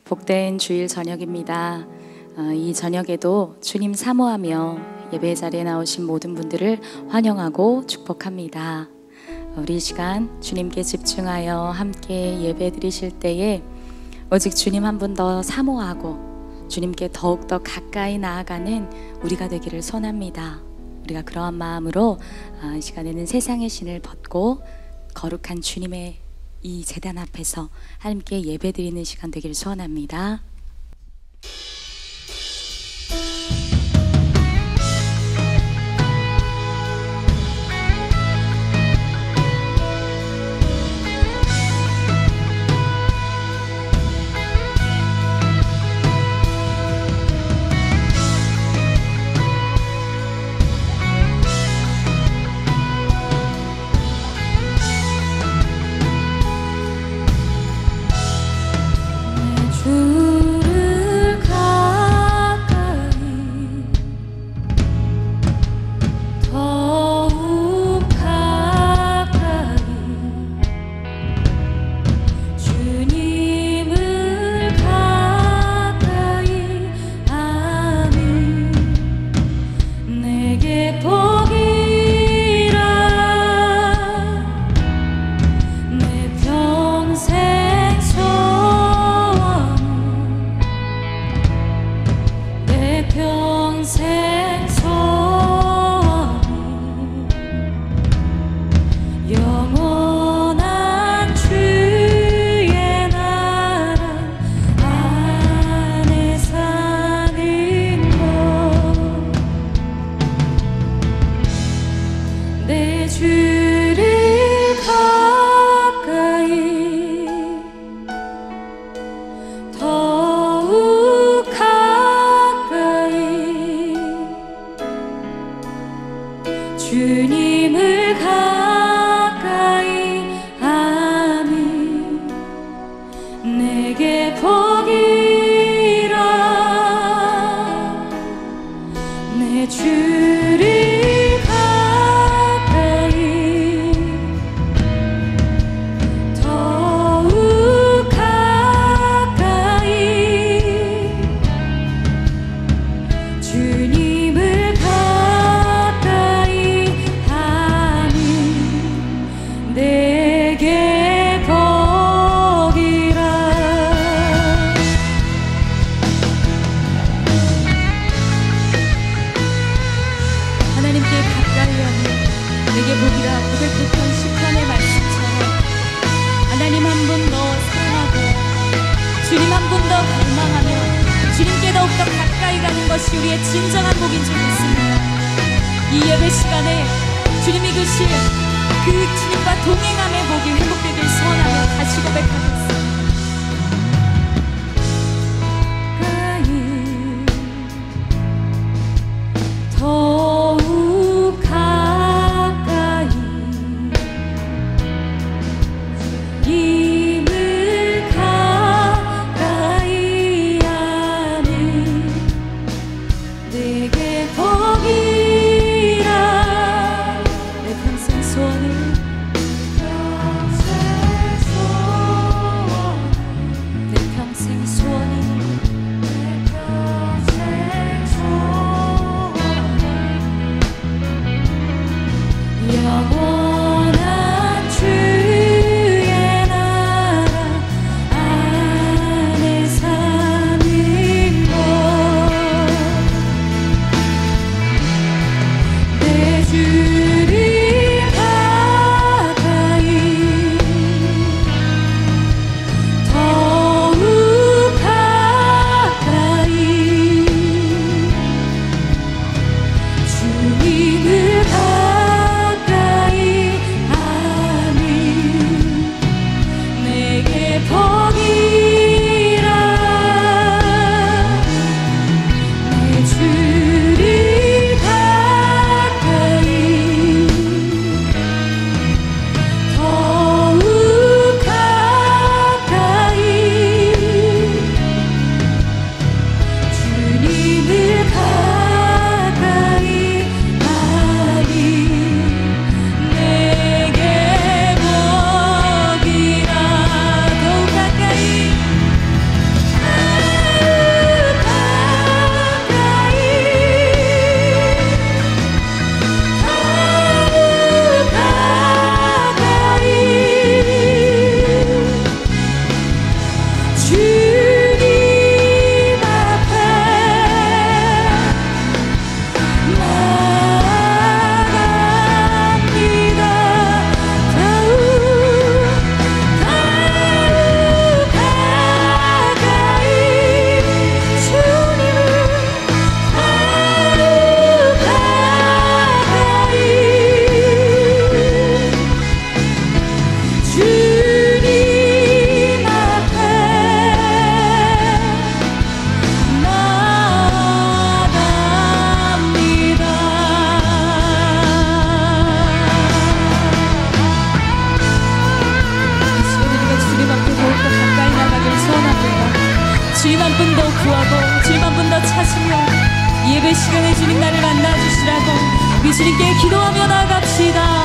복된 주일 저녁입니다. 이 저녁에도 주님 사모하며 예배 자리에 나오신 모든 분들을 환영하고 축복합니다. 우리 이 시간 주님께 집중하여 함께 예배 드리실 때에 오직 주님 한 분 더 사모하고 주님께 더욱더 가까이 나아가는 우리가 되기를 소원합니다. 우리가 그러한 마음으로 이 시간에는 세상의 신을 벗고 거룩한 주님의 이 제단 앞에서 함께 예배 드리는 시간 되기를 소원합니다. 주님을 가까이 하니 내게 복이라. 내 주를 가까이 더욱 가까이 주님을 내게 복이라. 하나님께 가까이 하니 내게 복이라. 고백했던 시편의 말씀처럼 하나님 한 분 더 사랑하고 주님 한 분 더 갈망하며 주님께 더욱더 가까이 가는 것이 우리의 진정한 복인 줄 믿습니다. 이 예배 시간에 주님이 주실 그 주님과 동행함의 복이 회복되길 소원하며 다시 고백하겠습니다. 더욱 가까이 주님을 가까이 하니 내게 복이라. 내 평생 소원을 이 시간에 주님 나를 만나주시라고 우리 주님께 기도하며 나아갑시다.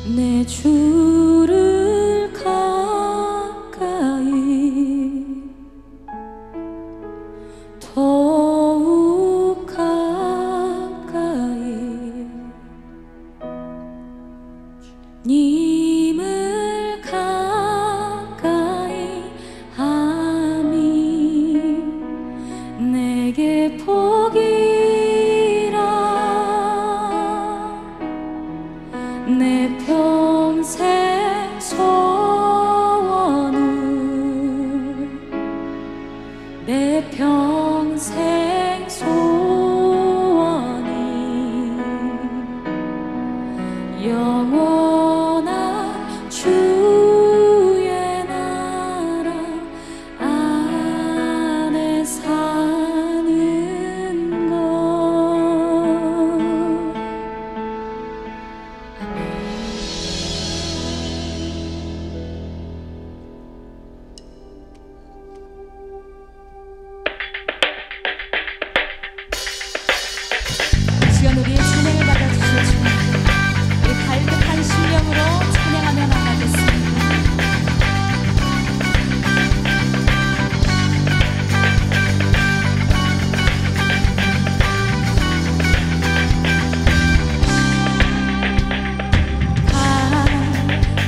내 주를 가까이 더욱 가까이 님을 가까이 함이 내게 복이라 내 평생 소원은 내 평생 소원이 영원한 주의 나라 안에 사는 것. 시간 우리의 찬양을 받아주실 주님, 우리 갈급한 심령으로 찬양하며 나가겠습니다.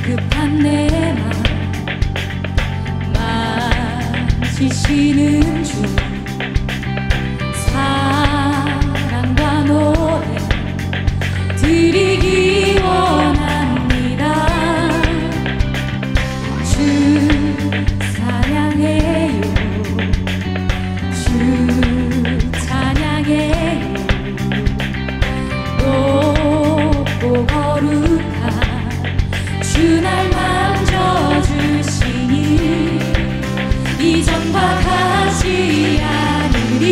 급한 내 맘 만지시는 주 사랑과 노래 드리기 원합니다. 주 찬양해요 주 찬양해요 높고 거룩한 주 날 만져주시니 이전과 같지 않으리.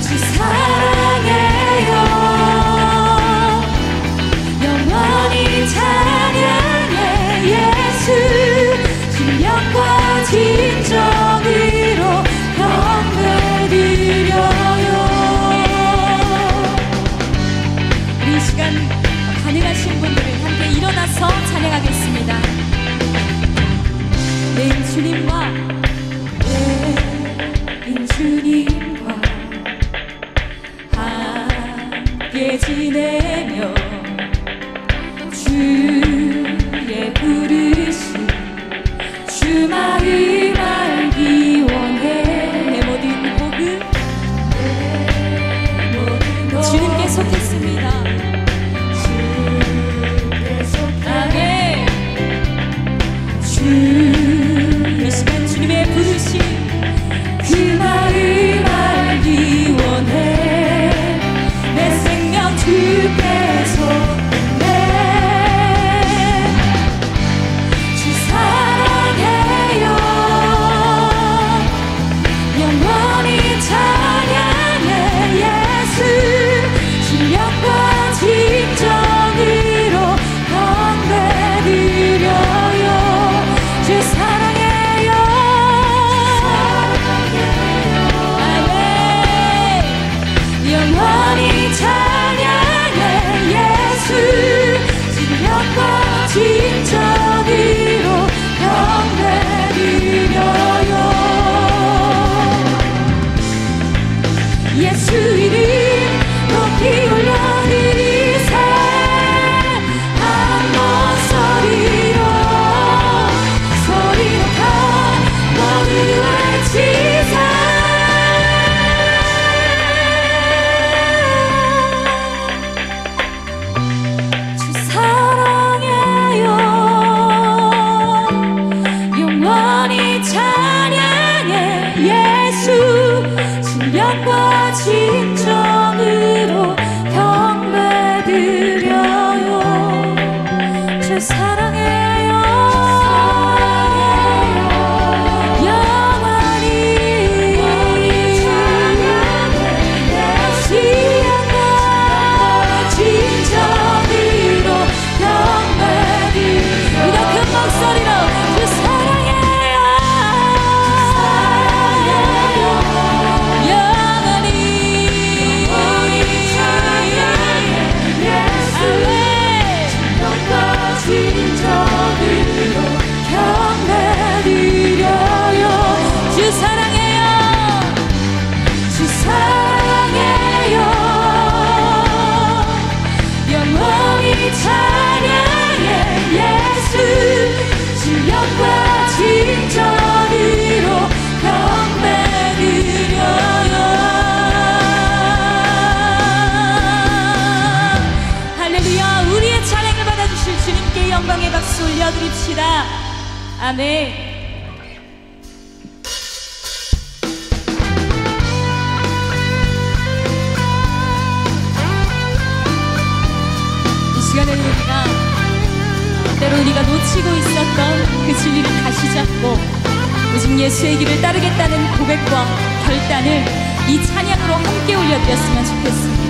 주 사랑해요 영원히 찬양해 예수 신령과 진정으로 경배드려요. 이 시간 가능하신 분들은 함께 일어나서 찬양하겠습니다. 내 주님과 내 주님과 함께 지내며 주의 부르심 주 마음 알기 원해. 내 모든 복음 주님께 속했습니다. 이 시간 주님의 부르심 그 마음 알기 원해. 내 생명 주께서 끝내 주실 주님께 영광의 박수 올려드립시다. 아멘. 이 시간에는 우리가 놓치고 있었던 그 진리를 다시 잡고 오직 예수의 길을 따르겠다는 고백과 결단을 이 찬양으로 함께 올려드렸으면 좋겠습니다.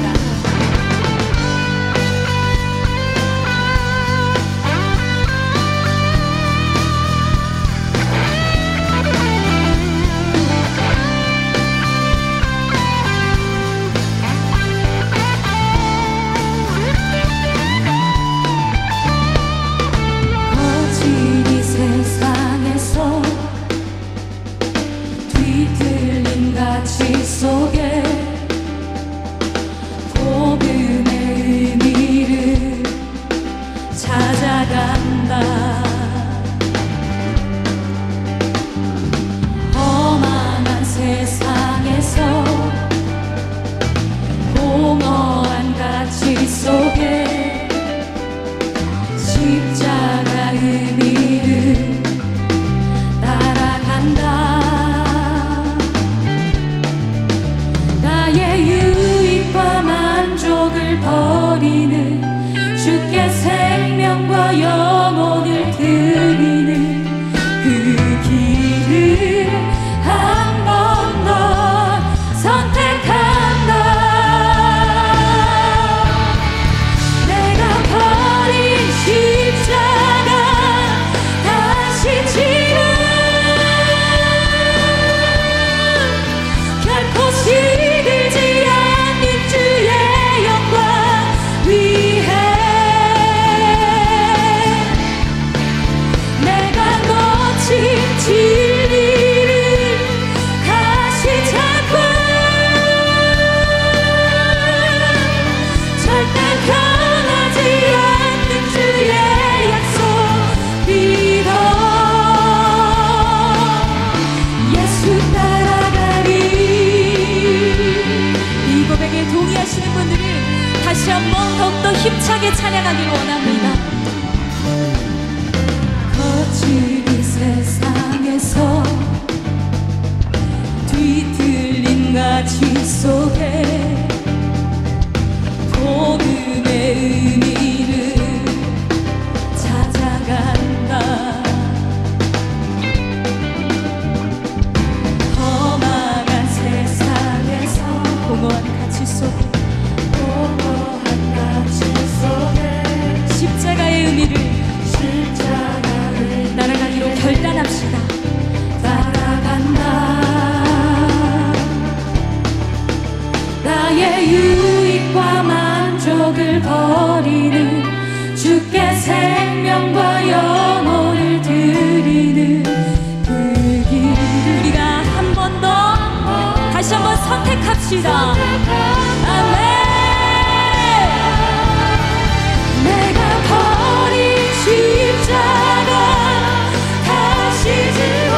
속에 복음의 의미를 찾아간다. 험한 세상에서 공허한 가치 속에 십자가 의미를 따라간다. 만족을 버리는 주께 생명과 영혼을 드리는 그 길을 한 번 더 선택한다. 내가 버린 십자가 다시 지고 결코 시들지 않는 주의 진리를 다시 찾고 절대 변하지 않는 주의 약속 믿어 예수 따라가리. 이 고백에 동의하시는 분들은 다시 한번 더욱더 힘차게 찬양하길 원합니다. 거친 이 세상에서 뒤틀린 가치 속에 복음의 의미를 찾아간다. 험한 세상에서 공허한 가치 속에 십자가의 의미를 따라가기로 결단합시다. 따라간다. 나의 유익과 만족을 버리는 주께 생명과 영혼을 드리는 그 길을 우리가 한 번 더 다시 한번 선택합시다. 아멘. 십자가 다시 지고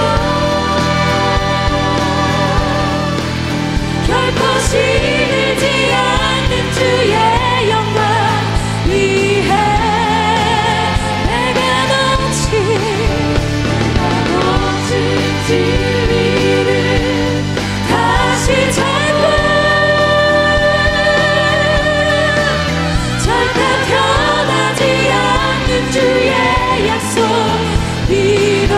결코 시들지 않는 주의 영광 위해 내가 놓친 진리를 다시 찾고 절대 변하지 않는 주의 약속 믿어.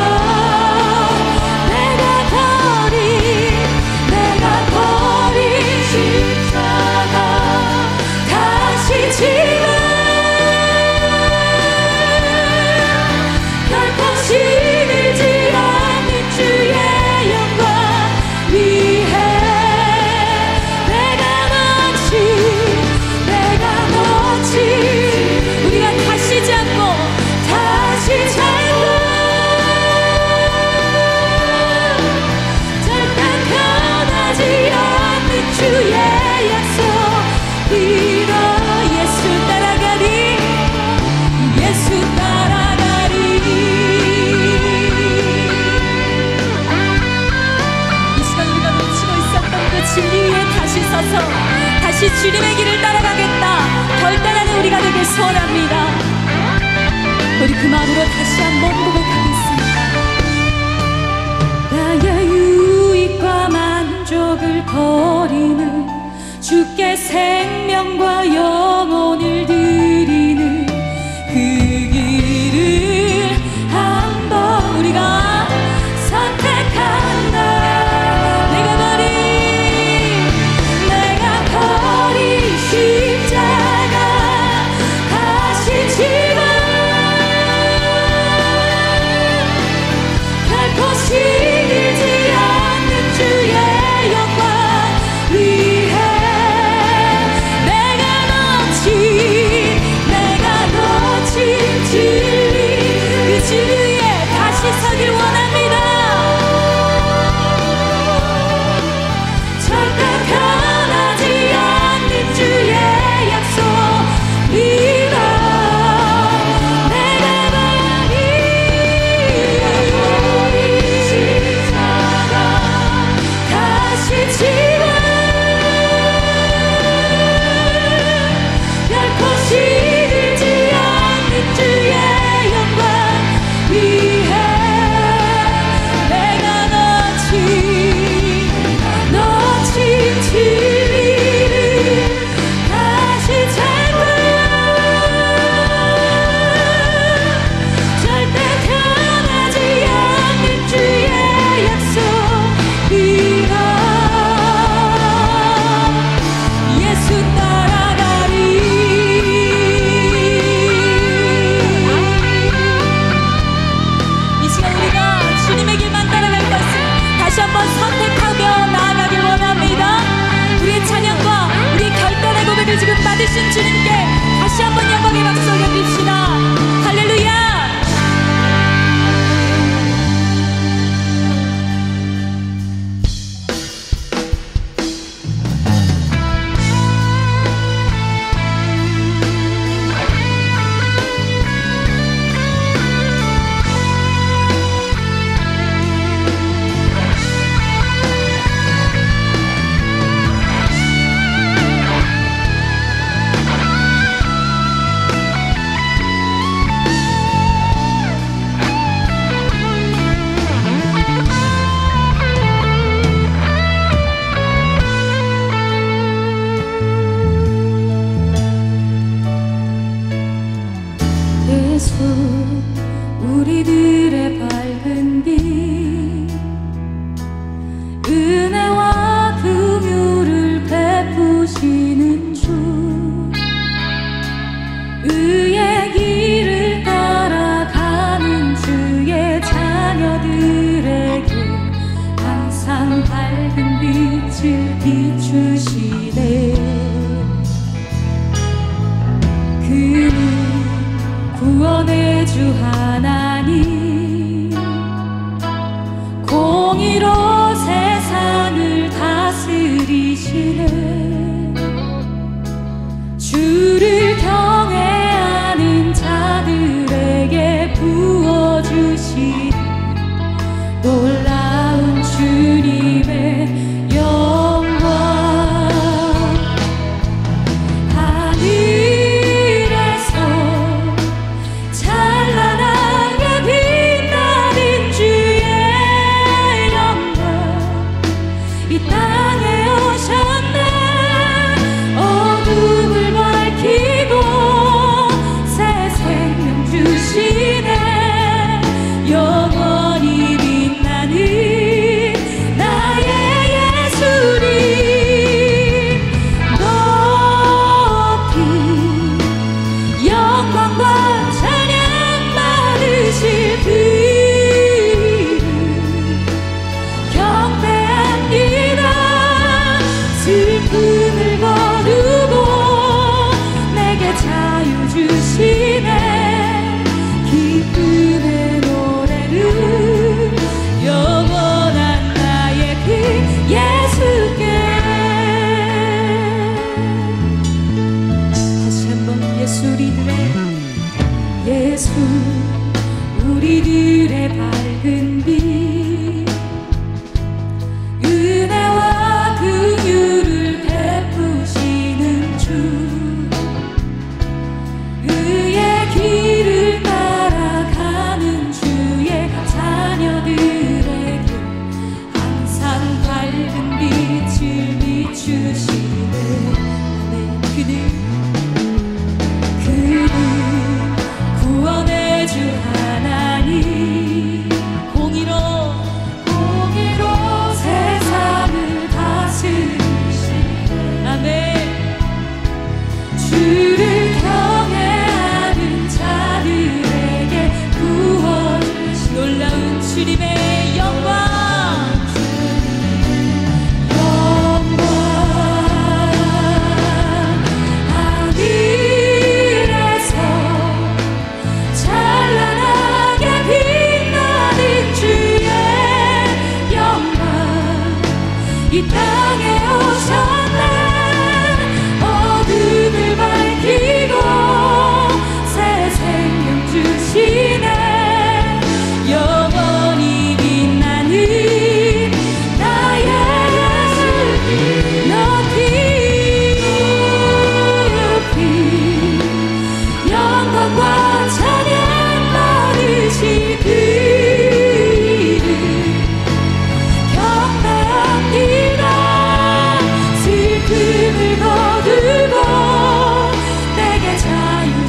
내가 버린 십자가 다시 지고 결코 시들지 않는 주의 영광 위해 내가 놓친 우리가 다시 잡고 다시 찾고 절대 변하지 않는 주의 약속 믿어 예수 주께 생명과 영혼을 드리는 그 길을 한번 우리가 선택한다. 내가 버린 십자가 다시 지고 결코 시들지 않는 주의 영광 위해 내가 놓친 진리 그 주위에 다시 서길 원합니다. 절대 변하지 않는 주의 약속 믿어. 내가 버린 십자가 다시 지워 결코 시들지 않는 주의 영광 위해 내가 놓친 진리를 다시 찾고 절대 변하지 않는 주의 약속 믿어. 예수 따라가리. 이 시간 우리가 주님의 길만 따라갈 것을 다시 한번 선택하며 나아가길 원합니다. 우리의 찬양과 우리의 결단의 고백을 지금 받으신 주님께 다시 한번 영광의 박수 올려드립시다. 할렐루야. 예수 우리들의 밝은 빛 은혜와 긍휼을 베푸시는 주 의의 길을 따라가는 주의 자녀들에게 항상 밝은 빛을 비추시네. 그는 구원의 주 하나님 공의로 세상을 다스리시네. 주를 경외하는 자들에게 부어주시는 놀라운 주님의 영광. 슬픔을 거두고 내게 자유 주시네. 기쁨의 노래를 영원한 나의 그 예수께. 다시 한번 예수 우리들의 밝은 빛 은혜와 긍휼을 베푸시는 주 의의 길을 따라가는 주의 자녀들에게 항상 밝은 빛을 비추시네.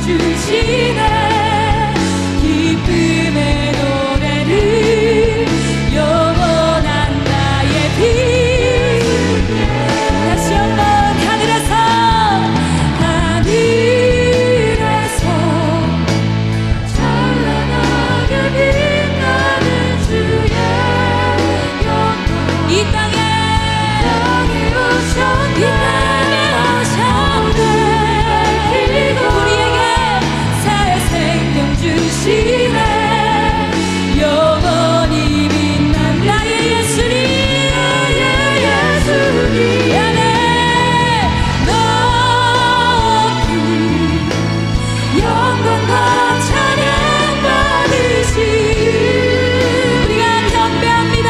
주시네. 기쁨의 노래를 영원한 나의 빛. 다시 한번 하늘에서 찬란하게 빛나는 주의 영광. 이 땅에 오셨네. 우리에게 새 생명 주시네. 영원히 빛난 나의 예수님. 높이 영광과 찬양 받으시. 우리가 경배합니다.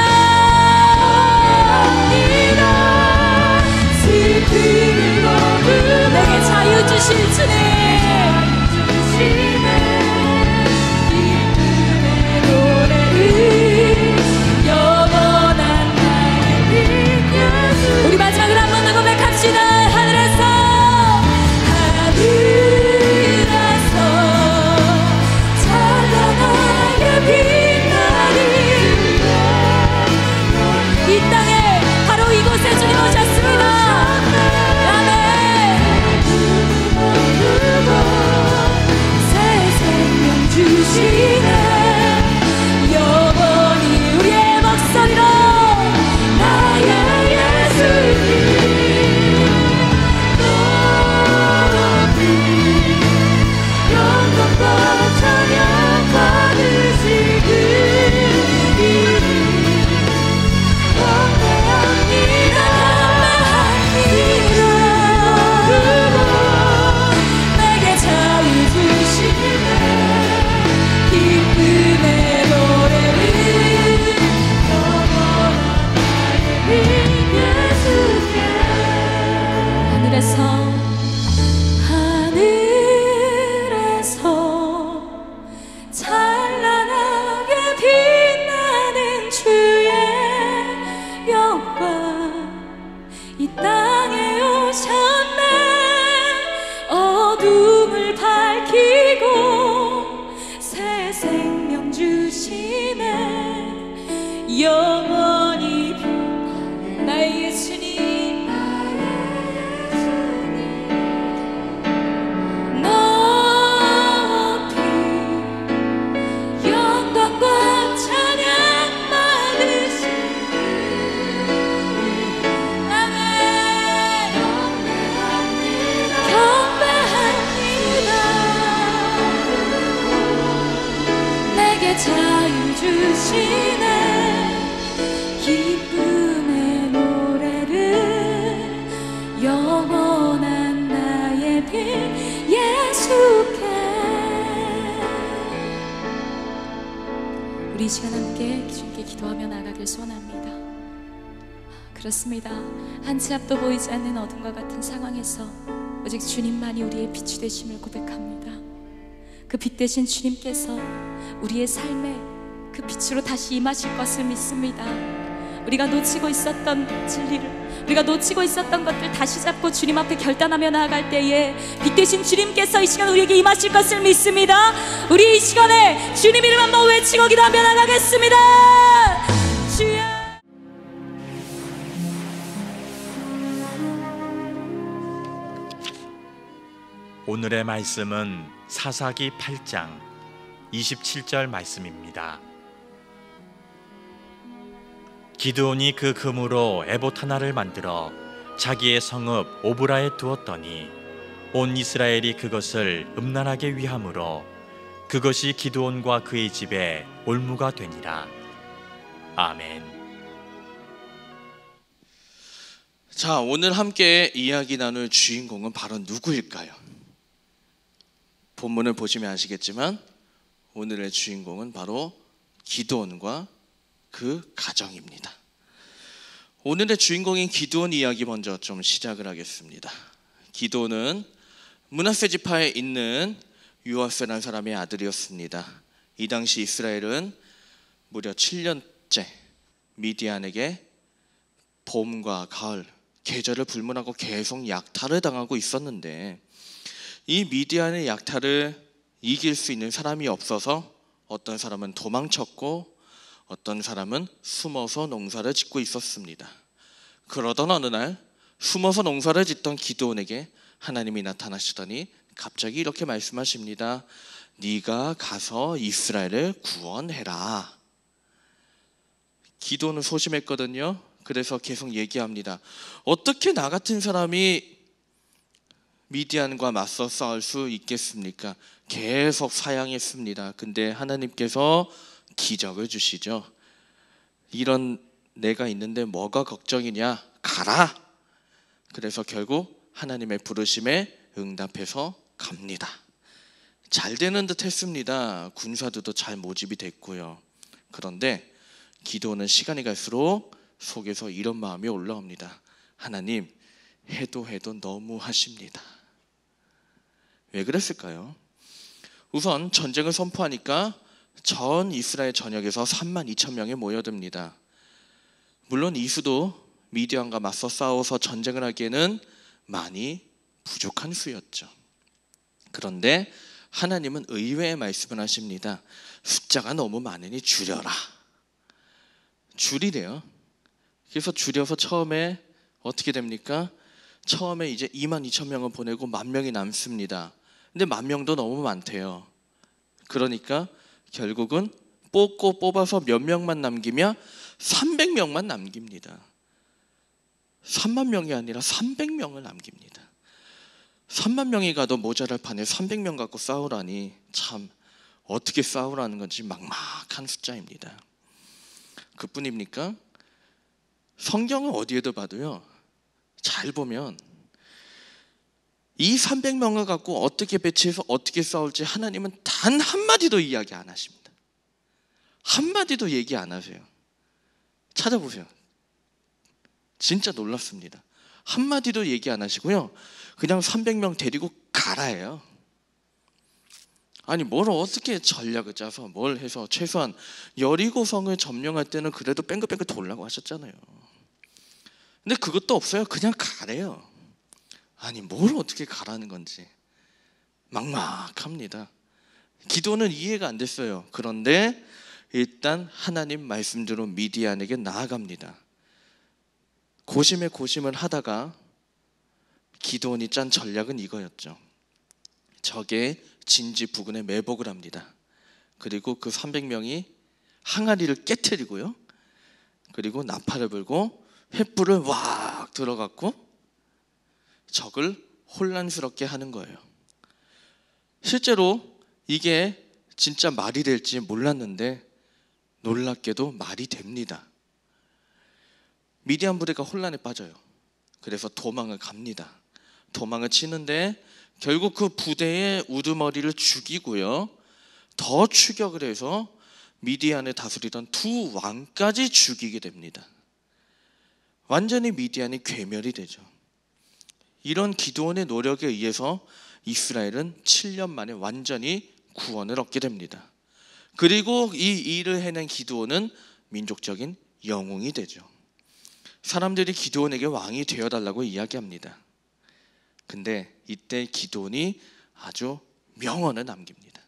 슬픔을 거두고 내게 자유 주실 주님. 기쁨의 노래를 영원한 나의 빛 예수. 우리 마지막으로 한 번 더 고백합시다. 하늘에서 찬란하게 빛나는 이 땅에 바로 이곳에 주님 오셨습니다. 새 생명 주시네. 영원히 우리의 목소리로 나의 예수님. 높이 영광과 찬양 받으시길 경배합니다. 내게 자유 주시네. 기쁨의 노래를 영원한 나의 빛 예수께. 하늘에서 찬란하게 빛나는 주의 영광. 이 땅에 오셨네. 어둠을 밝히고 새 생명 주시네. 영원히 빛나는 나의 예수님. 높이 영광과 찬양 받으시길. 아멘. 경배합니다. 내게 자유 주시네. 기쁨의 노래를 영원한 나의 빛 예수께. 우리 이 시간 함께 주님께 기도하며 나가길 소원합니다. 그렇습니다. 한 치 앞도 보이지 않는 어둠과 같은 상황에서 오직 주님만이 우리의 빛이 되심을 고백합니다. 그 빛 대신 주님께서 우리의 삶에 그 빛으로 다시 임하실 것을 믿습니다. 우리가 놓치고 있었던 진리를, 우리가 놓치고 있었던 것들 다시 잡고 주님 앞에 결단하며 나아갈 때에 빛 대신 주님께서 이 시간 우리에게 임하실 것을 믿습니다. 우리 이 시간에 주님 이름 한번 외치고 기도하며 나가겠습니다. 주여. 오늘의 말씀은 사사기 8장 27절 말씀입니다. 기드온이 그 금으로 에봇 하나를 만들어 자기의 성읍 오브라에 두었더니 온 이스라엘이 그것을 음란하게 위함으로 그것이 기드온과 그의 집에 올무가 되니라. 아멘. 자, 오늘 함께 이야기 나눌 주인공은 바로 누구일까요? 본문을 보시면 아시겠지만 오늘의 주인공은 바로 기드온과 그 가정입니다. 오늘의 주인공인 기드온 이야기 먼저 좀 시작을 하겠습니다. 기드온은 므낫세 지파에 있는 요아스라는 사람의 아들이었습니다. 이 당시 이스라엘은 무려 7년째 미디안에게 봄과 가을 계절을 불문하고 계속 약탈을 당하고 있었는데, 이 미디안의 약탈을 이길 수 있는 사람이 없어서 어떤 사람은 도망쳤고 어떤 사람은 숨어서 농사를 짓고 있었습니다. 그러던 어느 날 숨어서 농사를 짓던 기드온에게 하나님이 나타나시더니 갑자기 이렇게 말씀하십니다. 네가 가서 이스라엘을 구원해라. 기드온은 소심했거든요. 그래서 계속 얘기합니다. 어떻게 나 같은 사람이 미디안과 맞서 싸울 수 있겠습니까? 계속 사양했습니다. 근데 하나님께서 기적을 주시죠. 이런 내가 있는데 뭐가 걱정이냐? 가라. 그래서 결국 하나님의 부르심에 응답해서 갑니다. 잘 되는 듯 했습니다. 군사들도 잘 모집이 됐고요. 그런데 기드온은 시간이 갈수록 속에서 이런 마음이 올라옵니다. 하나님, 해도 너무 하십니다. 왜 그랬을까요? 우선 전쟁을 선포하니까 전 이스라엘 전역에서 32,000명이 모여듭니다. 물론 이 수도 미디안과 맞서 싸워서 전쟁을 하기에는 많이 부족한 수였죠. 그런데 하나님은 의외의 말씀을 하십니다. 숫자가 너무 많으니 줄여라. 줄이래요. 그래서 줄여서 처음에 어떻게 됩니까? 처음에 이제 22,000명을 보내고 10,000명이 남습니다. 근데 10,000명도 너무 많대요. 그러니까 결국은 뽑아서 몇 명만 남기면 300명만 남깁니다. 30,000명이 아니라 300명을 남깁니다. 30,000명이 가도 모자랄 판에 300명 갖고 싸우라니 참 어떻게 싸우라는 건지 막막한 숫자입니다. 그뿐입니까? 성경은 어디에도 봐도요, 잘 보면 이 300명을 갖고 어떻게 배치해서 어떻게 싸울지 하나님은 단 한마디도 이야기 안 하십니다. 한마디도 얘기 안 하세요. 찾아보세요. 진짜 놀랍습니다. 한마디도 얘기 안 하시고요, 그냥 300명 데리고 가라예요. 아니 뭘 어떻게 전략을 짜서 뭘 해서 최소한 여리고성을 점령할 때는 그래도 뺑글뺑글 돌라고 하셨잖아요. 근데 그것도 없어요. 그냥 가래요. 아니 뭘 어떻게 가라는 건지 막막합니다. 기도는 이해가 안 됐어요. 그런데 일단 하나님 말씀대로 미디안에게 나아갑니다. 고심을 하다가 기드온이 짠 전략은 이거였죠. 적의 진지 부근에 매복을 합니다. 그리고 그 300명이 항아리를 깨트리고요, 그리고 나팔을 불고 횃불을 왁 들어갖고 적을 혼란스럽게 하는 거예요. 실제로 이게 진짜 말이 될지 몰랐는데 놀랍게도 말이 됩니다. 미디안 부대가 혼란에 빠져요. 그래서 도망을 갑니다. 도망을 치는데 결국 그 부대의 우두머리를 죽이고요, 더 추격을 해서 미디안을 다스리던 두 왕까지 죽이게 됩니다. 완전히 미디안이 괴멸이 되죠. 이런 기드온의 노력에 의해서 이스라엘은 7년 만에 완전히 구원을 얻게 됩니다. 그리고 이 일을 해낸 기드온은 민족적인 영웅이 되죠. 사람들이 기드온에게 왕이 되어달라고 이야기합니다. 근데 이때 기드온이 아주 명언을 남깁니다.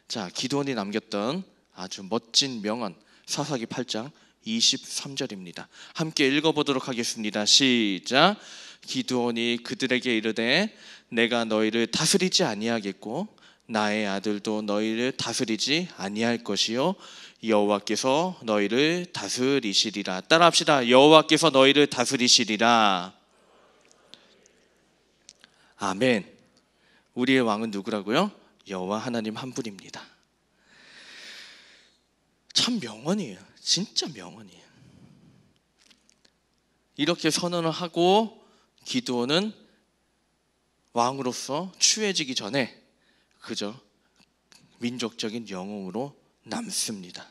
자, 기드온이 남겼던 아주 멋진 명언, 사사기 8장 23절입니다. 함께 읽어보도록 하겠습니다. 시작. 기드온이 그들에게 이르되 내가 너희를 다스리지 아니하겠고 나의 아들도 너희를 다스리지 아니할 것이요 여호와께서 너희를 다스리시리라. 따라합시다. 여호와께서 너희를 다스리시리라. 아멘. 우리의 왕은 누구라고요? 여호와 하나님 한 분입니다. 참 명언이에요. 진짜 명언이에요. 이렇게 선언을 하고 기드온은 왕으로서 추해지기 전에 그저 민족적인 영웅으로 남습니다.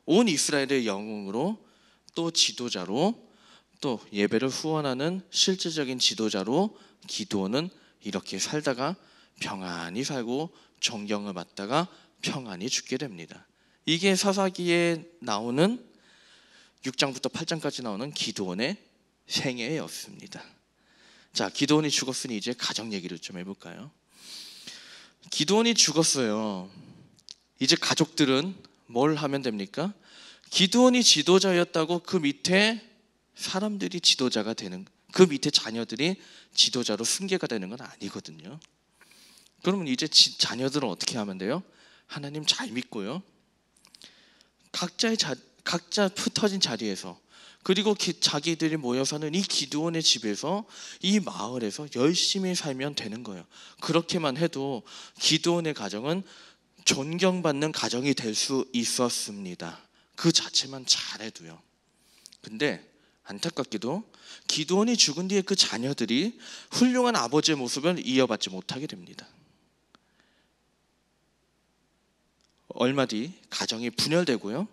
온 이스라엘의 영웅으로, 또 지도자로, 또 예배를 후원하는 실질적인 지도자로 기드온은 이렇게 살다가 평안히 살고 존경을 받다가 평안히 죽게 됩니다. 이게 사사기에 나오는 6장부터 8장까지 나오는 기드온의 생애였습니다. 자, 기드온이 죽었으니 이제 가정 얘기를 좀 해볼까요? 기드온이 죽었어요. 이제 가족들은 뭘 하면 됩니까? 기드온이 지도자였다고 그 밑에 사람들이 지도자가 되는, 그 밑에 자녀들이 지도자로 승계가 되는 건 아니거든요. 그러면 이제 자녀들은 어떻게 하면 돼요? 하나님 잘 믿고요, 각자 흩어진 자리에서, 그리고 자기들이 모여 사는 이 기드온의 집에서, 이 마을에서 열심히 살면 되는 거예요. 그렇게만 해도 기드온의 가정은 존경받는 가정이 될 수 있었습니다. 그 자체만 잘해도요. 근데 안타깝게도 기드온이 죽은 뒤에 그 자녀들이 훌륭한 아버지의 모습을 이어받지 못하게 됩니다. 얼마 뒤 가정이 분열되고요,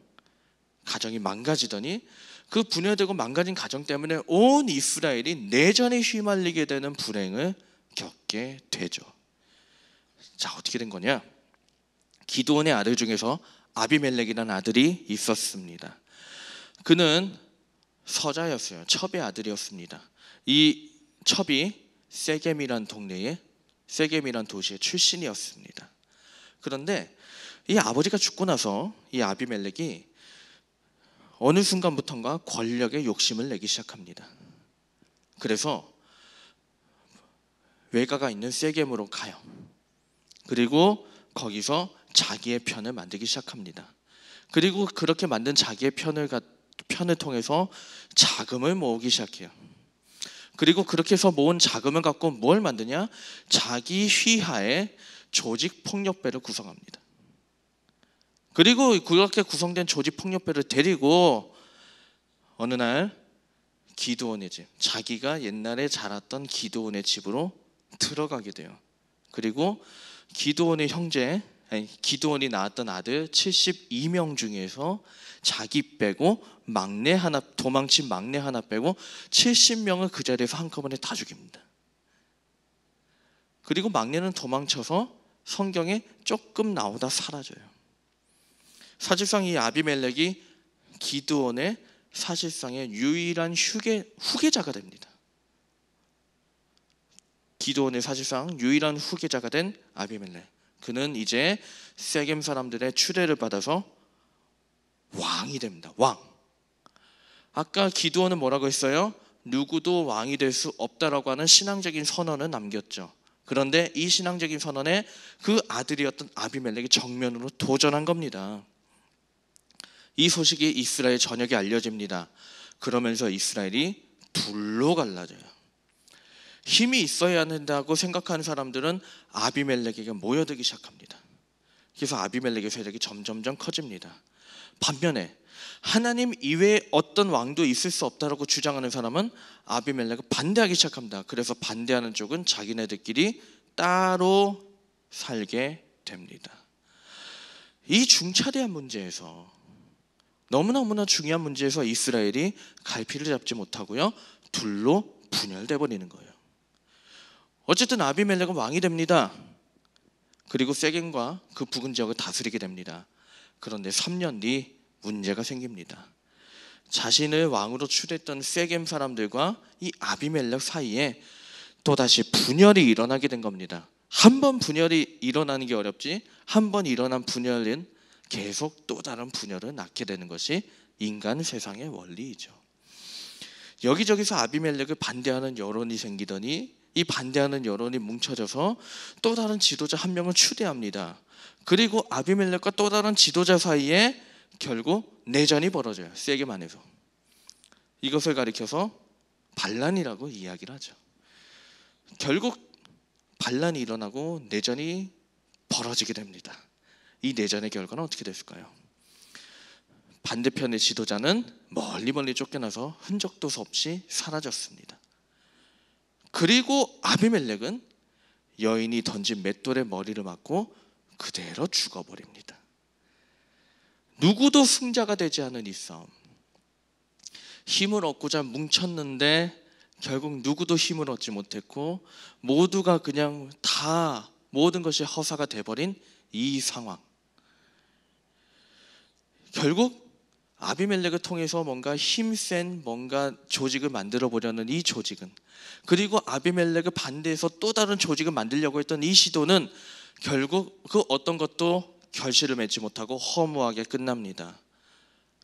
가정이 망가지더니 그 분열되고 망가진 가정 때문에 온 이스라엘이 내전에 휘말리게 되는 불행을 겪게 되죠. 자, 어떻게 된 거냐? 기드온의 아들 중에서 아비멜렉이라는 아들이 있었습니다. 그는 서자였어요. 첩의 아들이었습니다. 이 첩이 세겜이란 동네에, 세겜이란 도시의 출신이었습니다. 그런데 이 아버지가 죽고 나서 이 아비멜렉이 어느 순간부터인가 권력에 욕심을 내기 시작합니다. 그래서 외가가 있는 세겜으로 가요. 그리고 거기서 자기의 편을 만들기 시작합니다. 그리고 그렇게 만든 자기의 편을 통해서 자금을 모으기 시작해요. 그리고 그렇게 해서 모은 자금을 갖고 뭘 만드냐? 자기 휘하에 조직 폭력배를 구성합니다. 그리고 그렇게 구성된 조직 폭력배를 데리고 어느 날 기드온의 집, 자기가 옛날에 자랐던 기드온의 집으로 들어가게 돼요. 그리고 기드온의 기드온이 낳았던 아들 72명 중에서 자기 빼고 도망친 막내 하나 빼고 70명을 그 자리에서 한꺼번에 다 죽입니다. 그리고 막내는 도망쳐서 성경에 조금 나오다 사라져요. 사실상 이 아비멜렉이 기드온의 사실상의 유일한 후계자가 됩니다. 기드온의 사실상 유일한 후계자가 된 아비멜렉, 그는 이제 세겜 사람들의 추례를 받아서 왕이 됩니다. 왕. 아까 기드온은 뭐라고 했어요? 누구도 왕이 될 수 없다라고 하는 신앙적인 선언을 남겼죠. 그런데 이 신앙적인 선언에 그 아들이었던 아비멜렉이 정면으로 도전한 겁니다. 이 소식이 이스라엘 전역에 알려집니다. 그러면서 이스라엘이 둘로 갈라져요. 힘이 있어야 한다고 생각하는 사람들은 아비멜렉에게 모여들기 시작합니다. 그래서 아비멜렉의 세력이 점점점 커집니다. 반면에 하나님 이외에 어떤 왕도 있을 수 없다라고 주장하는 사람은 아비멜렉을 반대하기 시작합니다. 그래서 반대하는 쪽은 자기네들끼리 따로 살게 됩니다. 이 중차대한 문제에서, 너무나 중요한 문제에서 이스라엘이 갈피를 잡지 못하고요, 둘로 분열돼 버리는 거예요. 어쨌든 아비멜렉은 왕이 됩니다. 그리고 세겜과 그 부근 지역을 다스리게 됩니다. 그런데 3년 뒤 문제가 생깁니다. 자신을 왕으로 추대했던 세겜 사람들과 이 아비멜렉 사이에 또다시 분열이 일어나게 된 겁니다. 한 번 분열이 일어나는 게 어렵지, 한 번 일어난 분열은 계속 또 다른 분열을 낳게 되는 것이 인간 세상의 원리이죠. 여기저기서 아비멜렉을 반대하는 여론이 생기더니 이 반대하는 여론이 뭉쳐져서 또 다른 지도자 한 명을 추대합니다. 그리고 아비멜렉과 또 다른 지도자 사이에 결국 내전이 벌어져요. 세겜 안에서. 이것을 가리켜서 반란이라고 이야기를 하죠. 결국 반란이 일어나고 내전이 벌어지게 됩니다. 이 내전의 결과는 어떻게 됐을까요? 반대편의 지도자는 멀리 쫓겨나서 흔적도 없이 사라졌습니다. 그리고 아비멜렉은 여인이 던진 맷돌에 머리를 맞고 그대로 죽어버립니다. 누구도 승자가 되지 않은 이 싸움. 힘을 얻고자 뭉쳤는데 결국 누구도 힘을 얻지 못했고 모두가 그냥 다 모든 것이 허사가 돼버린 이 상황. 결국 아비멜렉을 통해서 뭔가 힘센 뭔가 조직을 만들어 보려는 이 조직은, 그리고 아비멜렉을 반대해서 또 다른 조직을 만들려고 했던 이 시도는 결국 그 어떤 것도 결실을 맺지 못하고 허무하게 끝납니다.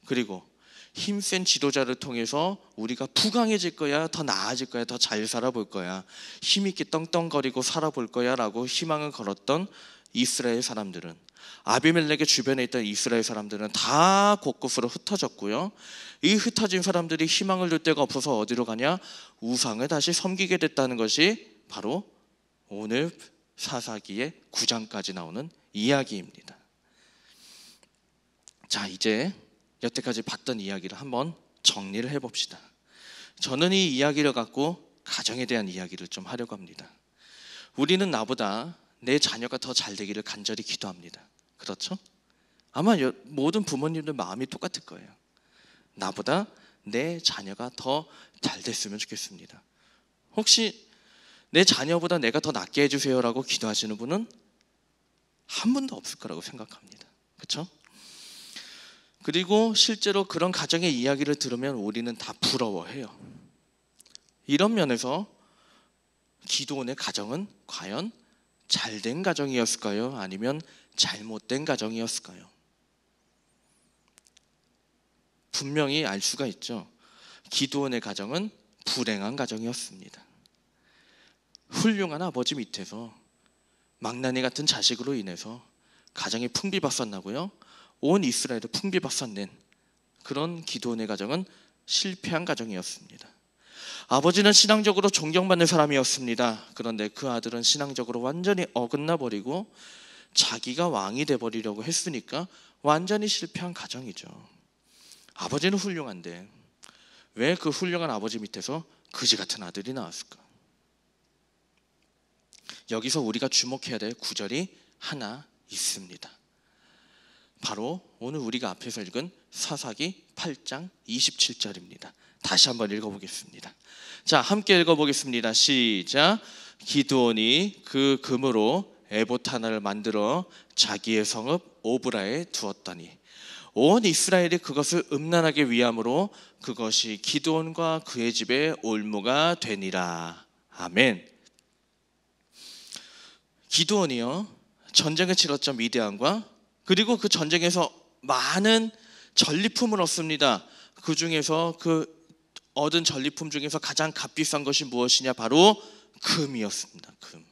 그리고 힘센 지도자를 통해서 우리가 부강해질 거야, 더 나아질 거야, 더 잘 살아볼 거야, 힘있게 떵떵거리고 살아볼 거야 라고 희망을 걸었던 이스라엘 사람들은, 아비멜렉의 주변에 있던 이스라엘 사람들은 다 곳곳으로 흩어졌고요. 이 흩어진 사람들이 희망을 둘 데가 없어서 어디로 가냐? 우상을 다시 섬기게 됐다는 것이 바로 오늘 사사기의 9장까지 나오는 이야기입니다. 자, 이제 여태까지 봤던 이야기를 한번 정리를 해봅시다. 저는 이 이야기를 갖고 가정에 대한 이야기를 좀 하려고 합니다. 우리는 나보다 내 자녀가 더 잘 되기를 간절히 기도합니다. 그렇죠? 아마 모든 부모님들 마음이 똑같을 거예요. 나보다 내 자녀가 더 잘 됐으면 좋겠습니다. 혹시 내 자녀보다 내가 더 낫게 해주세요라고 기도하시는 분은 한 분도 없을 거라고 생각합니다. 그렇죠? 그리고 실제로 그런 가정의 이야기를 들으면 우리는 다 부러워해요. 이런 면에서 기드온의 가정은 과연 잘된 가정이었을까요? 아니면 잘못된 가정이었을까요? 분명히 알 수가 있죠. 기드온의 가정은 불행한 가정이었습니다. 훌륭한 아버지 밑에서 망나니 같은 자식으로 인해서 가정이 풍비박산나고요, 온 이스라엘을 풍비박산낸 그런 기드온의 가정은 실패한 가정이었습니다. 아버지는 신앙적으로 존경받는 사람이었습니다. 그런데 그 아들은 신앙적으로 완전히 어긋나버리고 자기가 왕이 돼버리려고 했으니까 완전히 실패한 가정이죠. 아버지는 훌륭한데 왜 그 훌륭한 아버지 밑에서 그지 같은 아들이 나왔을까? 여기서 우리가 주목해야 될 구절이 하나 있습니다. 바로 오늘 우리가 앞에서 읽은 사사기 8장 27절입니다. 다시 한번 읽어보겠습니다. 자, 함께 읽어보겠습니다. 시작. 기드온이 그 금으로 에봇 하나를 만들어 자기의 성읍 오브라에 두었더니 온 이스라엘이 그것을 음란하게 위함으로 그것이 기드온과 그의 집에 올무가 되니라. 아멘. 기드온이요, 전쟁을 치렀죠. 미디안과. 그리고 그 전쟁에서 많은 전리품을 얻습니다. 그 중에서 그 얻은 전리품 중에서 가장 값비싼 것이 무엇이냐? 바로 금이었습니다. 금.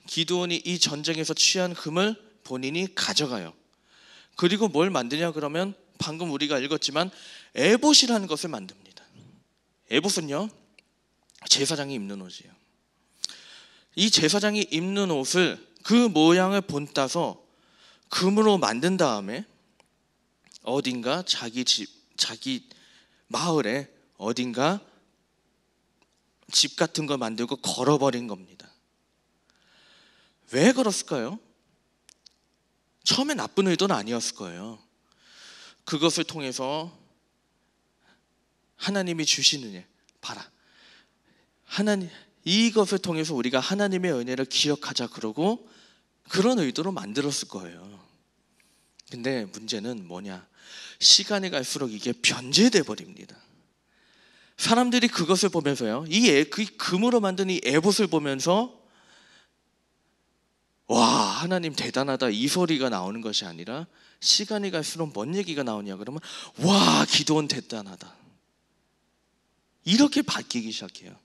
기드온이 이 전쟁에서 취한 금을 본인이 가져가요. 그리고 뭘 만드냐 그러면 방금 우리가 읽었지만 에봇이라는 것을 만듭니다. 에봇은요, 제사장이 입는 옷이에요. 이 제사장이 입는 옷을 그 모양을 본따서 금으로 만든 다음에 어딘가 자기 집, 자기 마을에 어딘가 집 같은 거 만들고 걸어버린 겁니다. 왜 그랬을까요? 처음에 나쁜 의도는 아니었을 거예요. 그것을 통해서 하나님이 주시는 일, 봐라, 하나님, 이것을 통해서 우리가 하나님의 은혜를 기억하자 그러고 그런 의도로 만들었을 거예요. 근데 문제는 뭐냐? 시간이 갈수록 이게 변질돼 버립니다. 사람들이 그것을 보면서요, 그 금으로 만든 이 에봇을 보면서 와, 하나님 대단하다 이 소리가 나오는 것이 아니라 시간이 갈수록 뭔 얘기가 나오냐 그러면 와, 기드온 대단하다, 이렇게 바뀌기 시작해요.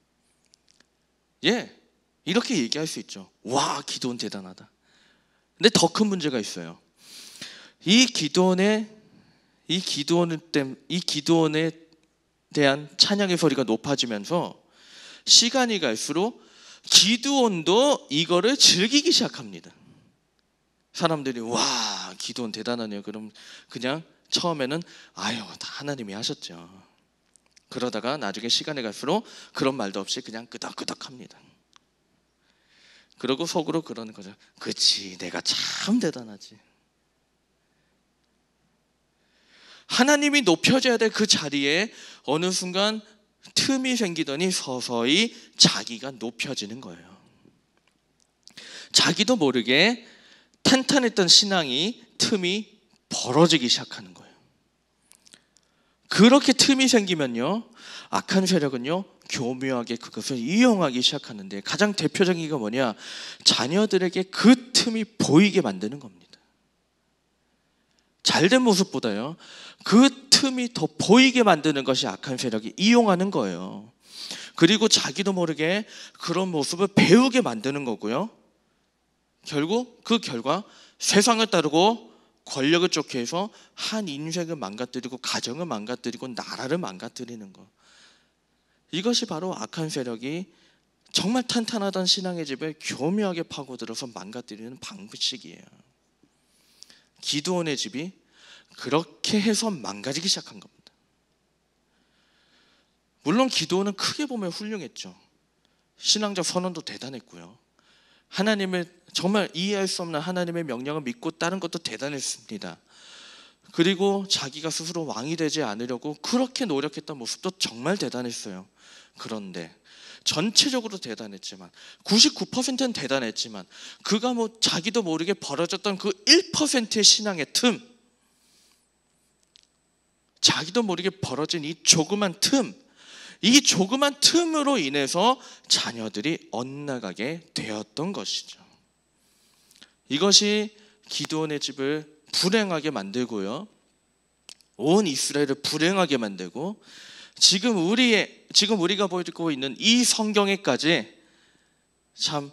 예, 이렇게 얘기할 수 있죠. 와, 기드온 대단하다. 근데 더 큰 문제가 있어요. 이 기드온에 대한 찬양의 소리가 높아지면서 시간이 갈수록 기드온도 이거를 즐기기 시작합니다. 사람들이 와, 기드온 대단하네요. 그럼 그냥 처음에는 아유, 다 하나님이 하셨죠. 그러다가 나중에 시간이 갈수록 그런 말도 없이 그냥 끄덕끄덕합니다. 그러고 속으로 그러는 거죠. 그치, 내가 참 대단하지. 하나님이 높여져야 될 그 자리에 어느 순간 틈이 생기더니 서서히 자기가 높여지는 거예요. 자기도 모르게 탄탄했던 신앙이 틈이 벌어지기 시작하는 거예요. 그렇게 틈이 생기면요, 악한 세력은요 교묘하게 그것을 이용하기 시작하는데, 가장 대표적인 게 뭐냐? 자녀들에게 그 틈이 보이게 만드는 겁니다. 잘된 모습보다요, 그 틈이 더 보이게 만드는 것이 악한 세력이 이용하는 거예요. 그리고 자기도 모르게 그런 모습을 배우게 만드는 거고요. 결국 그 결과 세상을 따르고 권력을 쫓게 해서 한 인생을 망가뜨리고 가정을 망가뜨리고 나라를 망가뜨리는 것. 이것이 바로 악한 세력이 정말 탄탄하던 신앙의 집을 교묘하게 파고들어서 망가뜨리는 방식이에요. 기드온의 집이 그렇게 해서 망가지기 시작한 겁니다. 물론 기드온은 크게 보면 훌륭했죠. 신앙적 선언도 대단했고요. 하나님을 정말 이해할 수 없는 하나님의 명령을 믿고 따른 것도 대단했습니다. 그리고 자기가 스스로 왕이 되지 않으려고 그렇게 노력했던 모습도 정말 대단했어요. 그런데 전체적으로 대단했지만 99%는 대단했지만 그가 자기도 모르게 벌어졌던 그 1%의 신앙의 틈, 자기도 모르게 벌어진 이 조그만 틈, 이 조그만 틈으로 인해서 자녀들이 엇나가게 되었던 것이죠. 이것이 기드온의 집을 불행하게 만들고요, 온 이스라엘을 불행하게 만들고, 지금 우리가 보고 있는 이 성경에까지 참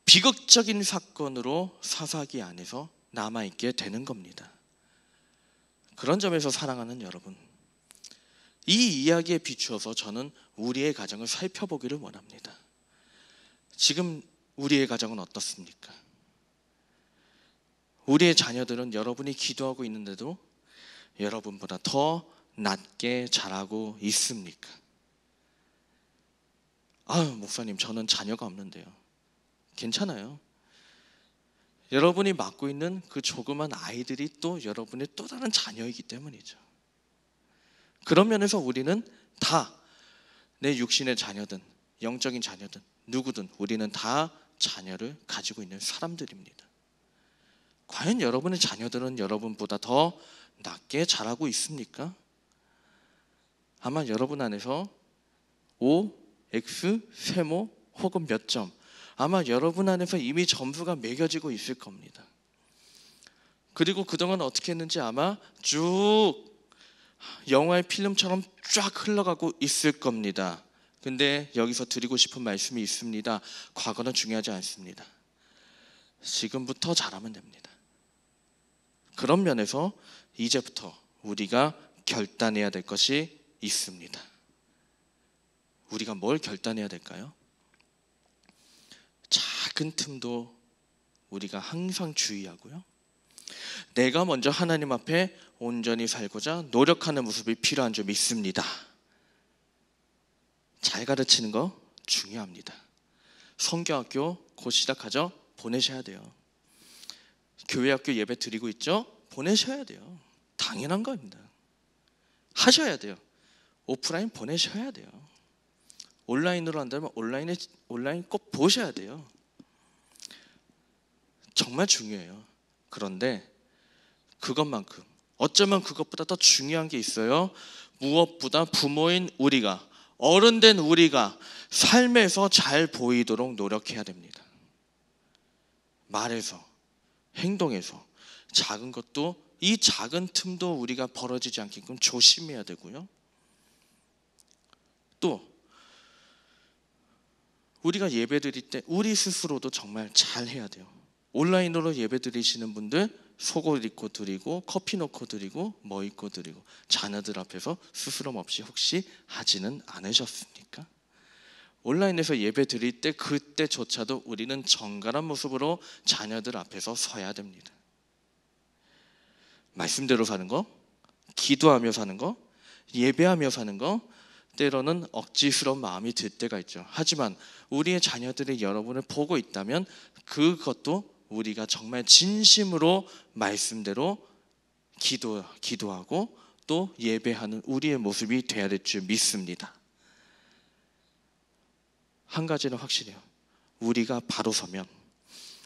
비극적인 사건으로 사사기 안에서 남아있게 되는 겁니다. 그런 점에서 사랑하는 여러분, 이 이야기에 비추어서 저는 우리의 가정을 살펴보기를 원합니다. 지금 우리의 가정은 어떻습니까? 우리의 자녀들은 여러분이 기도하고 있는데도 여러분보다 더 낮게 자라고 있습니까? 목사님, 저는 자녀가 없는데요. 괜찮아요. 여러분이 맡고 있는 그 조그만 아이들이 또 여러분의 또 다른 자녀이기 때문이죠. 그런 면에서 우리는 다, 내 육신의 자녀든 영적인 자녀든 누구든 우리는 다 자녀를 가지고 있는 사람들입니다. 과연 여러분의 자녀들은 여러분보다 더 낮게 자라고 있습니까? 아마 여러분 안에서 O, X, 세모 혹은 몇 점, 아마 여러분 안에서 이미 점수가 매겨지고 있을 겁니다. 그리고 그동안 어떻게 했는지 아마 쭉 영화의 필름처럼 쫙 흘러가고 있을 겁니다. 근데 여기서 드리고 싶은 말씀이 있습니다. 과거는 중요하지 않습니다. 지금부터 잘하면 됩니다. 그런 면에서 이제부터 우리가 결단해야 될 것이 있습니다. 우리가 뭘 결단해야 될까요? 작은 틈도 우리가 항상 주의하고요, 내가 먼저 하나님 앞에 온전히 살고자 노력하는 모습이 필요한 줄 믿습니다. 잘 가르치는 거 중요합니다. 성경학교 곧 시작하죠? 보내셔야 돼요. 교회학교 예배 드리고 있죠? 보내셔야 돼요. 당연한 겁니다. 하셔야 돼요. 오프라인 보내셔야 돼요. 온라인으로 한다면 온라인 꼭 보셔야 돼요. 정말 중요해요. 그런데 그것만큼, 어쩌면 그것보다 더 중요한 게 있어요. 무엇보다 부모인 우리가, 어른된 우리가 삶에서 잘 보이도록 노력해야 됩니다. 말에서, 행동에서, 작은 것도, 이 작은 틈도 우리가 벌어지지 않게끔 조심해야 되고요. 또 우리가 예배 드릴 때 우리 스스로도 정말 잘 해야 돼요. 온라인으로 예배 드리시는 분들 속옷 입고 드리고 커피 넣고 드리고 뭐 입고 드리고 자녀들 앞에서 스스럼 없이 혹시 하지는 않으셨습니까? 온라인에서 예배 드릴 때 그때조차도 우리는 정갈한 모습으로 자녀들 앞에서 서야 됩니다. 말씀대로 사는 거, 기도하며 사는 거, 예배하며 사는 거, 때로는 억지스러운 마음이 들 때가 있죠. 하지만 우리의 자녀들이 여러분을 보고 있다면 그것도 우리가 정말 진심으로 말씀대로 기도하고 또 예배하는 우리의 모습이 되어야 될 줄 믿습니다. 한 가지는 확실해요. 우리가 바로 서면,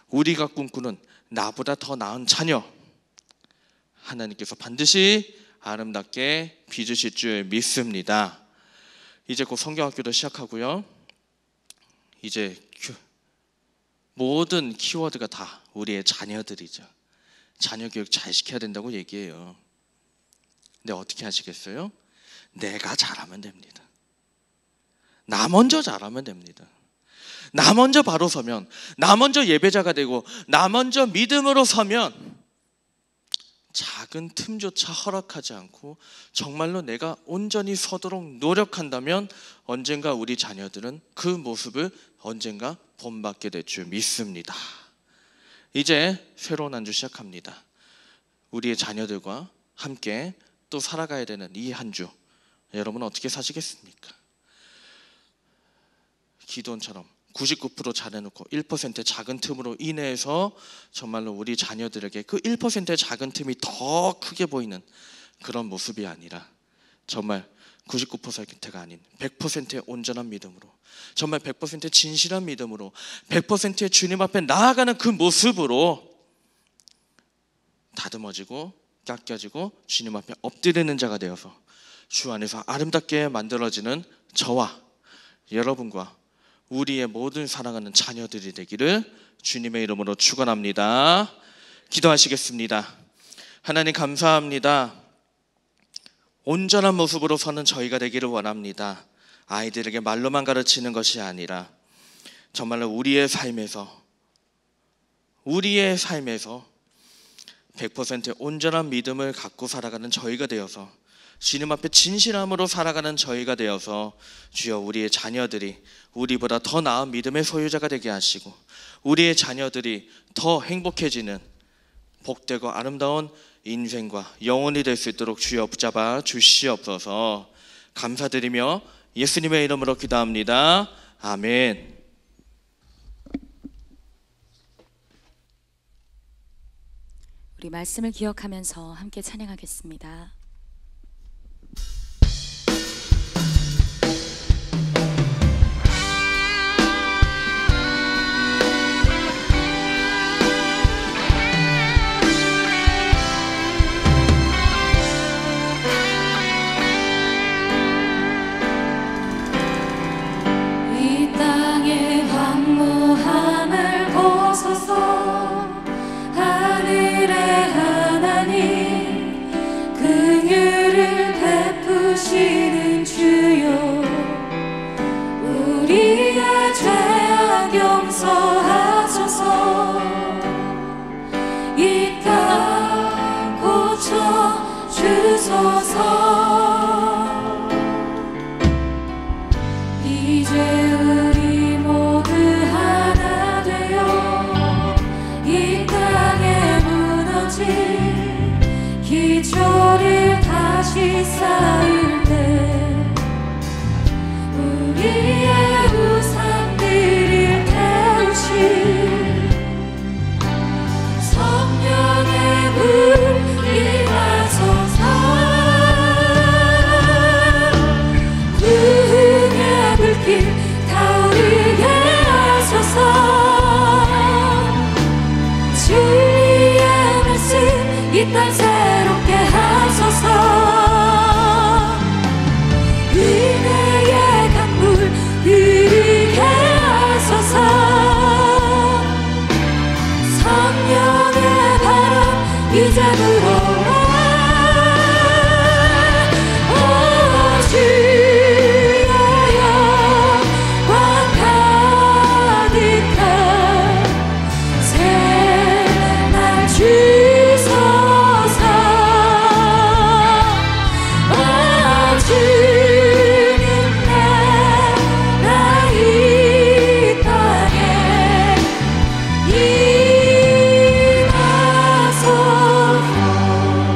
우리가 꿈꾸는 나보다 더 나은 자녀, 하나님께서 반드시 아름답게 빚으실 줄 믿습니다. 이제 곧 성경학교도 시작하고요. 이제 모든 키워드가 다 우리의 자녀들이죠. 자녀 교육 잘 시켜야 된다고 얘기해요. 근데 어떻게 하시겠어요? 내가 잘하면 됩니다. 나 먼저 잘하면 됩니다. 나 먼저 바로 서면, 나 먼저 예배자가 되고, 나 먼저 믿음으로 서면 작은 틈조차 허락하지 않고 정말로 내가 온전히 서도록 노력한다면 언젠가 우리 자녀들은 그 모습을 언젠가 본받게 될 줄 믿습니다. 이제 새로운 한 주 시작합니다. 우리의 자녀들과 함께 또 살아가야 되는 이 한 주, 여러분 어떻게 사시겠습니까? 기도원처럼 99% 잘해놓고 1%의 작은 틈으로 인해서 정말로 우리 자녀들에게 그 1%의 작은 틈이 더 크게 보이는 그런 모습이 아니라 정말 99%가 아닌 100%의 온전한 믿음으로, 정말 100%의 진실한 믿음으로, 100%의 주님 앞에 나아가는 그 모습으로 다듬어지고 깎여지고 주님 앞에 엎드리는 자가 되어서 주 안에서 아름답게 만들어지는 저와 여러분과 우리의 모든 사랑하는 자녀들이 되기를 주님의 이름으로 축원합니다. 기도하시겠습니다. 하나님 감사합니다. 온전한 모습으로 서는 저희가 되기를 원합니다. 아이들에게 말로만 가르치는 것이 아니라 정말로 우리의 삶에서 100% 온전한 믿음을 갖고 살아가는 저희가 되어서 주님 앞에 진실함으로 살아가는 저희가 되어서 주여 우리의 자녀들이 우리보다 더 나은 믿음의 소유자가 되게 하시고 우리의 자녀들이 더 행복해지는 복되고 아름다운 인생과 영혼이 될 수 있도록 주여 붙잡아 주시옵소서. 감사드리며 예수님의 이름으로 기도합니다. 아멘. 우리 말씀을 기억하면서 함께 찬양하겠습니다. 이 땅의 황무함을 벗어서 하늘의 하나님 긍휼을 베푸시는 주여 우리의 죄악 용서하소서 이 땅 고쳐 주소서 이제 우리 모두 하나 되어 이 땅에 무너진 기초를 다시 쌓을 때 우리의 우상들을 태우신 성령의 불 임하소서 구흥의 불길 타오르게 하소서 진리의 말씀 이 땅 새롭게 하소서 은혜의 강물 흐르게 하소서 성령의 바람 이제 불어와 오 주여 영광 가득한 새날 주소서 오 주님 내가 이 땅에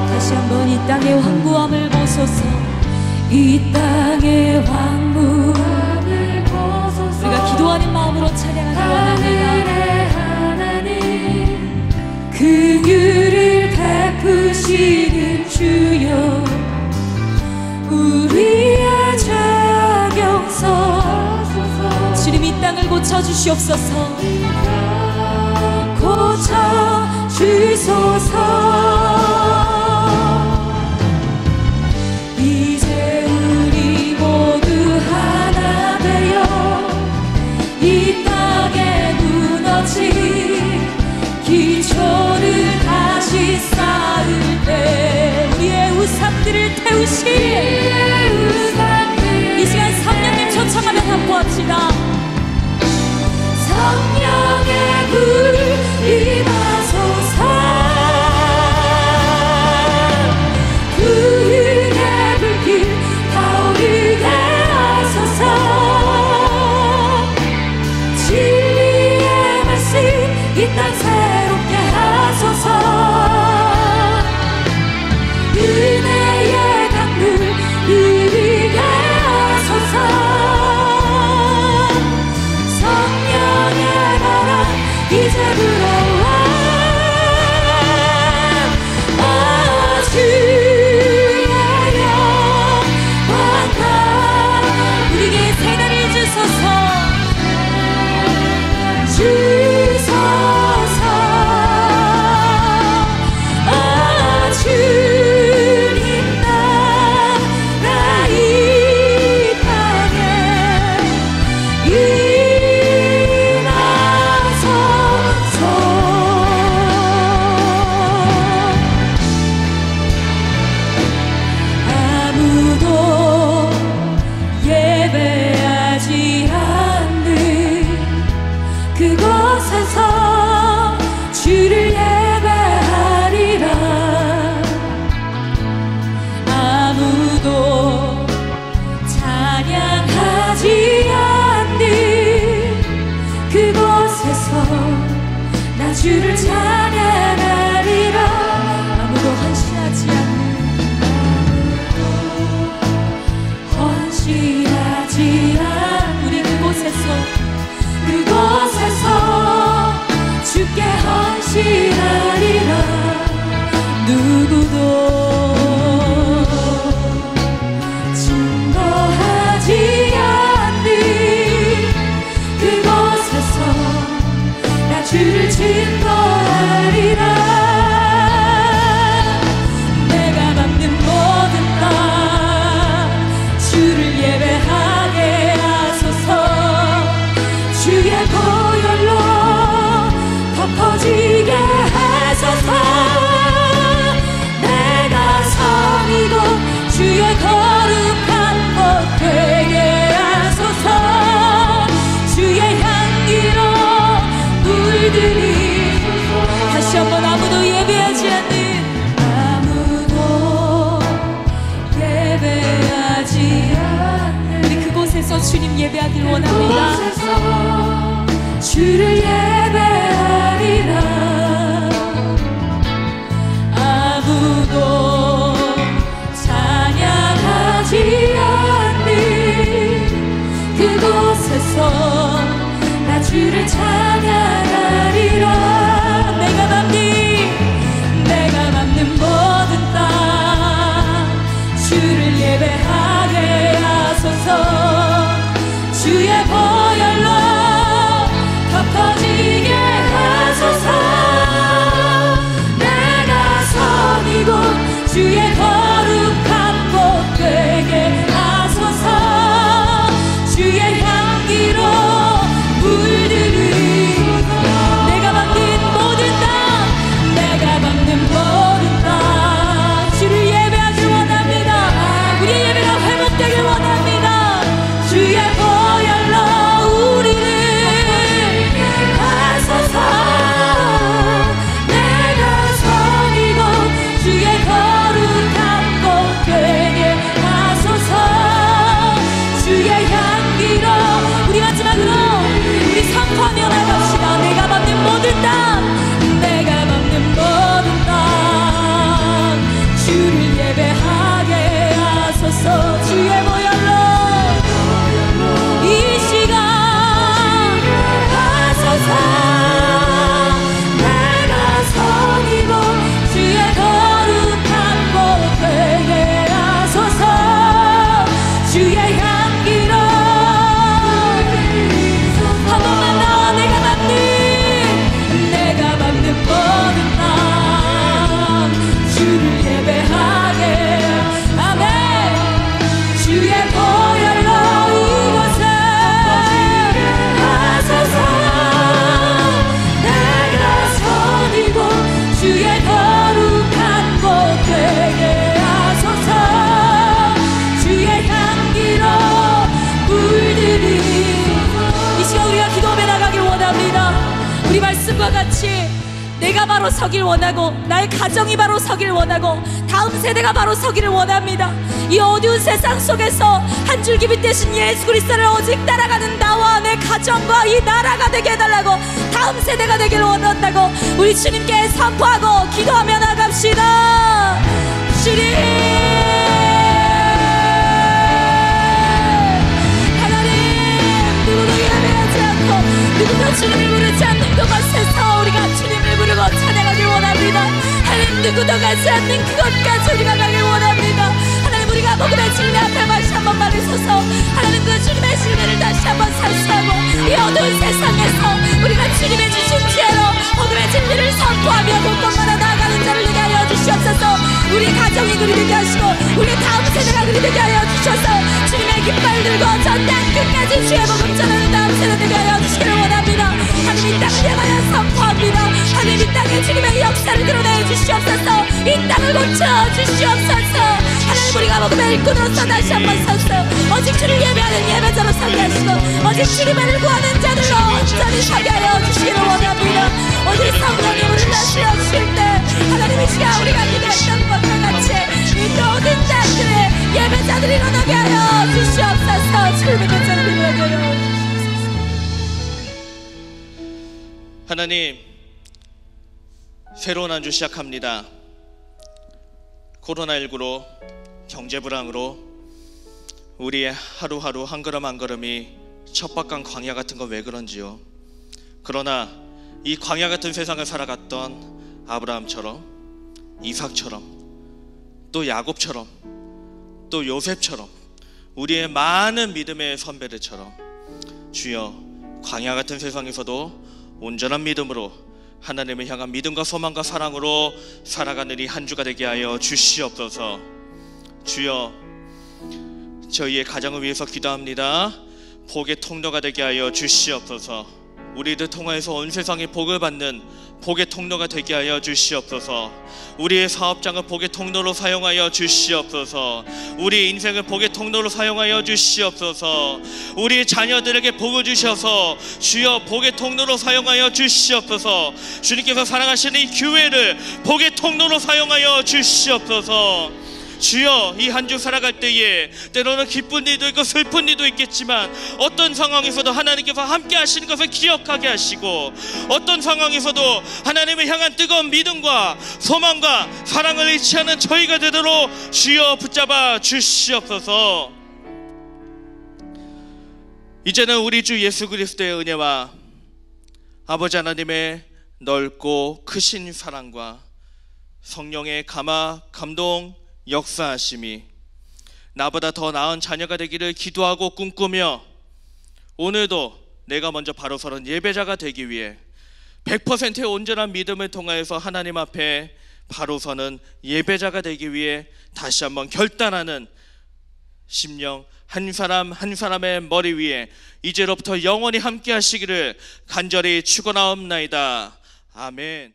다시 한번 이 땅의 황무함을 벗어서 이 땅의 황무함을 벗어서 우리가 기도하는 마음으로 찬양하기 원합니다. 하나님 긍휼을 베푸시는 주여 우리의 죄악 용서하소서 주님 이 땅을 고쳐주시옵소서 고쳐주소서 이제 우리 모두 다시 쌓을 때 우리의 우상들을 태우시. 이 시간 성령님 초청하며 선포합시다. 성령의 불 임하소서. 불의 불길 타오르게 하소서. 진리의 말씀 이 땅 새롭게 하소서. 은혜의 강물 흐르게 하소서. 성령의 바람 이제 불어와. 주의 영광과 우리에게 새날을 주소서. 주소서. 주님 나라 이 땅에 임하소서. 아무도 예배하지 않는 그곳에서 주를 예배하리라. 아무도 찬양하지 않는 그곳에서 나 주를 찬양하리라. 아무도 헌신하지 않는 우리 그곳에서 주께 헌신하리라. 누구도 증거하지 않는 그곳에서 나 주를 증거하리라. 내가 밟는 모든 땅 주를 예배하게 하소서. 주의 보혈로 덮어지게 하소서. 내가 섬이고 주의 거룩한 곳 되게 하소서. 주의 향기로 물들이. 다시 한번 아무도 예배하지 않는 우리 그곳에서 주님 예배하길 원합니다. 주를 예배하리라. 아무도 찬양하지 않는 그곳에서 나 주를 찬양하리라. 내가 밟는 모든 땅 주를 예배하게 하소서. 주의 내가 바로 서길 원하고 나의 가정이 바로 서길 원하고 다음 세대가 바로 서기를 원합니다. 이 어두운 세상 속에서 한 줄기 빛 대신 예수 그리스도를 오직 따라가는 나와 내 가정과 이 나라가 되게 해달라고, 다음 세대가 되기를 원한다고 우리 주님께 선포하고 기도하며 나갑시다. 주님, 하나님, 누구도 예배하지 않고 누구도 주님을 부르지 않는 그곳에서 우리가 주님을 부르고 찬양하길 원합니다. 하나님, 누구도 가지 않는 그곳까지 우리가 가길 원합니다. 하나님, 우리가 복음의 진리 앞에 다시 한번 말해서서 하나님 그 주님의 진리를 다시 한번 살수하고 이 어두운 세상에서 우리가 주님의 주신 지혜로 복음의 진리를 선포하며 곳곳마다 나아가는 자를 되게 하여 주시옵소서. 우리 가정이 그리 되게 하시고 우리 다음 세대가 그리 되게 하여 주셔서 주님의 깃발 들고 전 땅 끝까지 주의 복음 전하는 다음 세대 되게 하여 주시기를 원합니다. 하나님, 이 땅을 향하여 선포합니다. 하나님, 이 땅에 주님의 역사를 드러내 주시옵소서. 이 땅을 고쳐 주시옵소서. 하나님, 우리가 복음의 일꾼으로서 다시 한번 서서 오직 주를 예배하는 예배자로 서게 하시고 오직 주님을 구하는 자들로 온전히 서게 하여 주시기를 원합니다. 오직 성령이 우리를 다스려 주실 때 하나님, 이 시간 우리가 기도했던 것과 같이 이 모든 땅들의 예배자들이 일어나게 하여 주시옵소서. 주를 믿는 자를 일어나게 하여 주시옵소서. 하나님, 새로운 한 주 시작합니다. 코로나19로 경제 불황으로 우리의 하루하루 한 걸음 한 걸음이 척박한 광야 같은 건 왜 그런지요. 그러나 이 광야 같은 세상을 살아갔던 아브라함처럼, 이삭처럼, 또 야곱처럼, 또 요셉처럼, 우리의 많은 믿음의 선배들처럼 주여, 광야 같은 세상에서도 온전한 믿음으로 하나님을 향한 믿음과 소망과 사랑으로 살아가는 이 한 주가 되게 하여 주시옵소서. 주여, 저희의 가정을 위해서 기도합니다. 복의 통로가 되게 하여 주시옵소서. 우리들 통하여서 온 세상에 복을 받는 복의 통로가 되게 하여 주시옵소서. 우리의 사업장을 복의 통로로 사용하여 주시옵소서. 우리의 인생을 복의 통로로 사용하여 주시옵소서. 우리의 자녀들에게 복을 주셔서 주여 복의 통로로 사용하여 주시옵소서. 주님께서 사랑하시는 이 교회를 복의 통로로 사용하여 주시옵소서. 주여, 이 한 주 살아갈 때에 때로는 기쁜 일도 있고 슬픈 일도 있겠지만 어떤 상황에서도 하나님께서 함께 하시는 것을 기억하게 하시고 어떤 상황에서도 하나님을 향한 뜨거운 믿음과 소망과 사랑을 잃지 않은 저희가 되도록 주여 붙잡아 주시옵소서. 이제는 우리 주 예수 그리스도의 은혜와 아버지 하나님의 넓고 크신 사랑과 성령의 감화, 감동, 역사하심이 나보다 더 나은 자녀가 되기를 기도하고 꿈꾸며 오늘도 내가 먼저 바로 서는 예배자가 되기 위해 100%의 온전한 믿음을 통하여서 하나님 앞에 바로 서는 예배자가 되기 위해 다시 한번 결단하는 심령 한 사람 한 사람의 머리 위에 이제로부터 영원히 함께 하시기를 간절히 축원하옵나이다. 아멘.